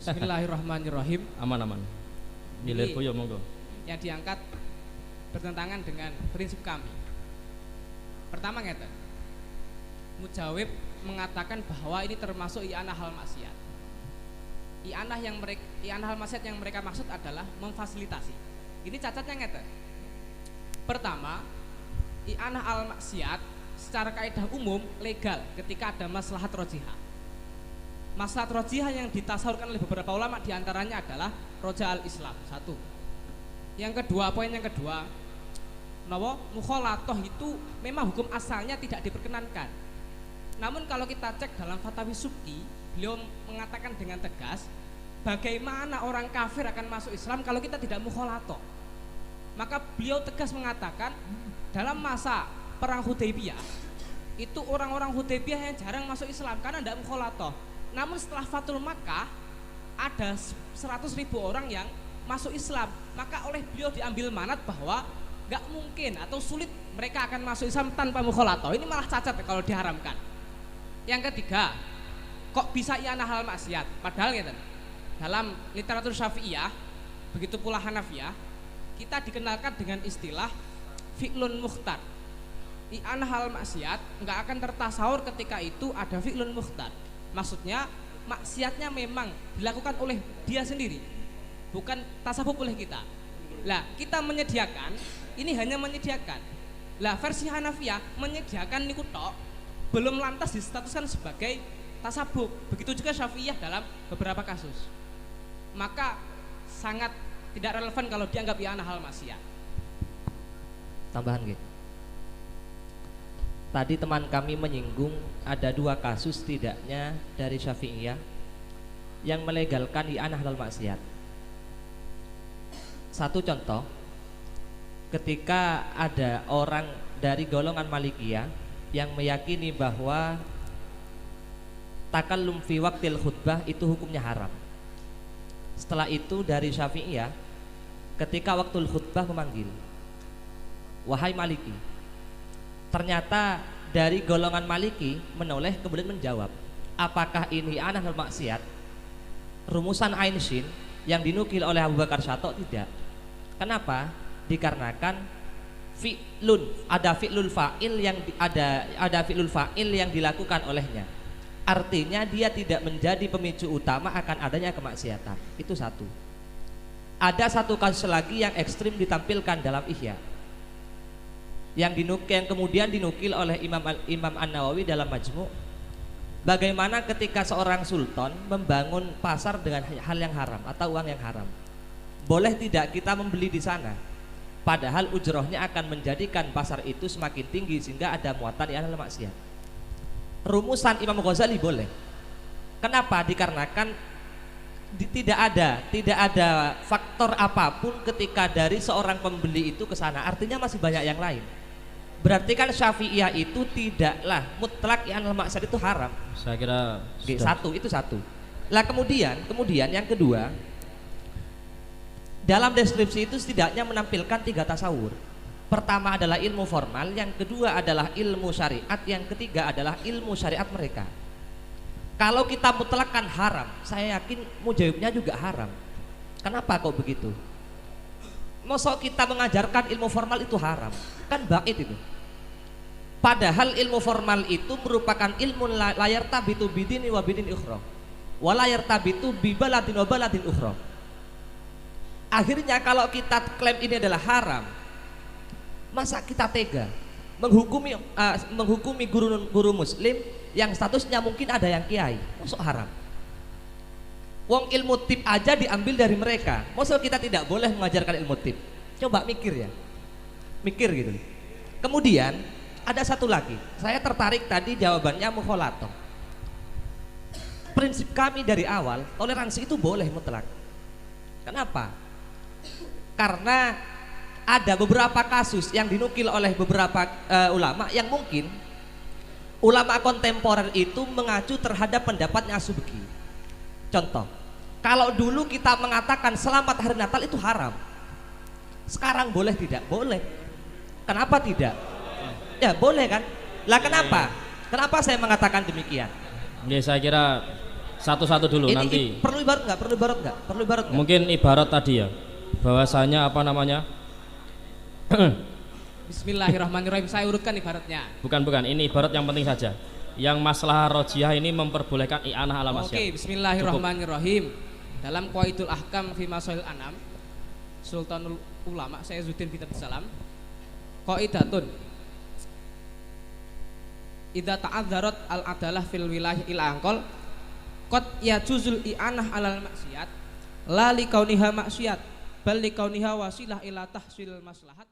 Bismillahirrahmanirrahim. Aman-aman. Gilir yo monggo. Yang diangkat bertentangan dengan prinsip kami. Pertama ngeten. Mujawib mengatakan bahwa ini termasuk i'anah hal maksiat. I'anah hal maksiat yang mereka maksud adalah memfasilitasi. Ini cacatnya ngeten. Pertama, i'anah al maksiat secara kaidah umum legal ketika ada maslahat rojihah. Maslahat rojihah yang ditasawurkan oleh beberapa ulama diantaranya adalah roja al Islam. Satu. Yang kedua, poin yang kedua, mukholatoh itu memang hukum asalnya tidak diperkenankan. Namun kalau kita cek dalam Fatawi Subki, beliau mengatakan dengan tegas, bagaimana orang kafir akan masuk Islam kalau kita tidak mukholatoh. Maka beliau tegas mengatakan dalam masa perang Hudaybiyah itu orang-orang Hudaybiyah yang jarang masuk Islam karena tidak mukholatoh. Namun setelah Fathul Makkah ada 100.000 orang yang masuk Islam, maka oleh beliau diambil manat bahwa nggak mungkin atau sulit mereka akan masuk Islam tanpa mukholatoh. Ini malah cacat kalau diharamkan. Yang ketiga, kok bisa i'anah hal maksiat? Padahal gitu, dalam literatur Syafi'iyah, begitu pula Hanafiyah, kita dikenalkan dengan istilah fi'lun mukhtar. I'anah hal maksiat nggak akan tertasawur ketika itu ada fi'lun mukhtar. Maksudnya maksiatnya memang dilakukan oleh dia sendiri, bukan tasawuf oleh kita. Lah kita menyediakan, ini hanya menyediakan. Lah versi Hanafiyah menyediakan niku tok, belum lantas distatuskan sebagai tasabuk. Begitu juga Syafi'iyah dalam beberapa kasus. Maka sangat tidak relevan kalau dianggap i'anah hal maksiat. Tambahan gitu. Tadi teman kami menyinggung ada dua kasus setidaknya dari Syafi'iyah yang melegalkan i'anah hal maksiat. Satu contoh, ketika ada orang dari golongan Malikiyah yang meyakini bahwa takallum fi waqtil khutbah itu hukumnya haram. Setelah itu dari Syafi'iyah ketika waktu khutbah memanggil, wahai Maliki. Ternyata dari golongan Maliki menoleh kemudian menjawab, apakah ini i'anah hal maksiat? Rumusan Ain Shin yang dinukil oleh Abu Bakar Syatok tidak. Kenapa? Dikarenakan fi'lun, ada fi'lul fa'il yang ada fi'lul fa'il yang dilakukan olehnya. Artinya dia tidak menjadi pemicu utama akan adanya kemaksiatan. Itu satu. Ada satu kasus lagi yang ekstrim ditampilkan dalam Ihya, yang kemudian dinukil oleh Imam An-Nawawi dalam Majmu'. Bagaimana ketika seorang sultan membangun pasar dengan hal yang haram atau uang yang haram? Boleh tidak kita membeli di sana? Padahal ujrohnya akan menjadikan pasar itu semakin tinggi sehingga ada muatan i'anah maksiat. Rumusan Imam Ghazali boleh. Kenapa? Dikarenakan tidak ada faktor apapun ketika dari seorang pembeli itu ke sana. Artinya masih banyak yang lain. Berarti kan Syafi'iyah itu tidaklah mutlak i'anah maksiat itu haram. Saya kira Oke, itu satu. Lah kemudian yang kedua, dalam deskripsi itu setidaknya menampilkan 3 tasawur. Pertama adalah ilmu formal, yang kedua adalah ilmu syariat, yang ketiga adalah ilmu syariat mereka. Kalau kita mutlakkan haram, saya yakin mujawibnya juga haram. Kenapa kok begitu? Mosok kita mengajarkan ilmu formal itu haram? Kan bait itu. Padahal ilmu formal itu merupakan ilmu layar tabitu bidini wa bidin ukhra, wa layar tabitu bi baladin wa baladin ukhra. Akhirnya kalau kita klaim ini adalah haram, masa kita tega menghukumi guru muslim yang statusnya mungkin ada yang kiai, masuk haram. Wong ilmu tip aja diambil dari mereka, masa kita tidak boleh mengajarkan ilmu tip? Coba mikir ya, mikir gitu. Kemudian ada satu lagi, saya tertarik tadi jawabannya mukholato. Prinsip kami dari awal, toleransi itu boleh mutlak. Kenapa? Karena ada beberapa kasus yang dinukil oleh beberapa ulama yang mungkin ulama kontemporer itu mengacu terhadap pendapatnya Subki. Contoh, kalau dulu kita mengatakan selamat hari Natal itu haram, sekarang boleh tidak? Boleh. Kenapa tidak? Ya boleh kan? Lah kenapa? Kenapa saya mengatakan demikian? saya kira Satu-satu dulu Ini nanti. perlu ibarat nggak? Perlu ibarat nggak? Perlu ibarat nggak? Mungkin ibarat tadi ya. Bahwasanya apa namanya? Bismillahirrahmanirrahim. Saya urutkan ibaratnya. Bukan, ini ibarat yang penting saja. Yang masalah rojiah ini memperbolehkan i'anah ala masyad. Oke, bismillahirrahmanirrahim. Dalam Qawaidul Ahkam fi Masail Anam, Sultanul Ulama Sayyiduddin bin Salam, qaidatun idza ta'adzarat al-adalah fil wilayah ila angkol qad yajuzul i'anah alal maksiat la li kauniha maksiat bal li kauniha wasilah ila tahsil maslahat.